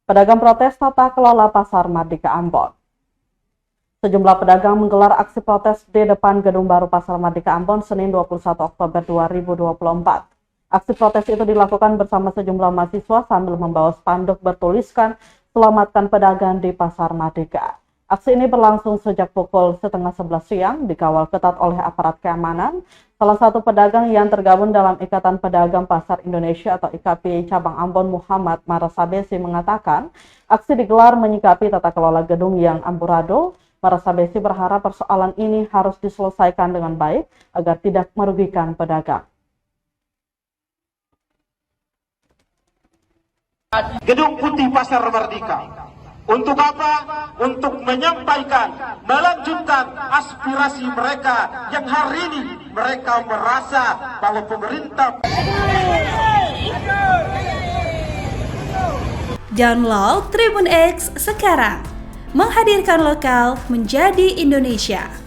Pedagang protes tata kelola pasar Mardika Ambon. Sejumlah pedagang menggelar aksi protes di depan gedung baru Pasar Mardika Ambon Senin 21 Oktober 2024. Aksi protes itu dilakukan bersama sejumlah mahasiswa sambil membawa spanduk bertuliskan "Selamatkan Pedagang di Pasar Mardika". Aksi ini berlangsung sejak pukul 10:30 siang, dikawal ketat oleh aparat keamanan. Salah satu pedagang yang tergabung dalam Ikatan Pedagang Pasar Indonesia atau IKP Cabang Ambon, Muhammad Marasabesi, mengatakan aksi digelar menyikapi tata kelola gedung yang amburadul. Marasabesi berharap persoalan ini harus diselesaikan dengan baik agar tidak merugikan pedagang. Gedung Putih Pasar Mardika. Untuk apa? Untuk menyampaikan, melanjutkan aspirasi mereka yang hari ini mereka merasa bahwa pemerintah. Download Tribun X sekarang, menghadirkan lokal menjadi Indonesia.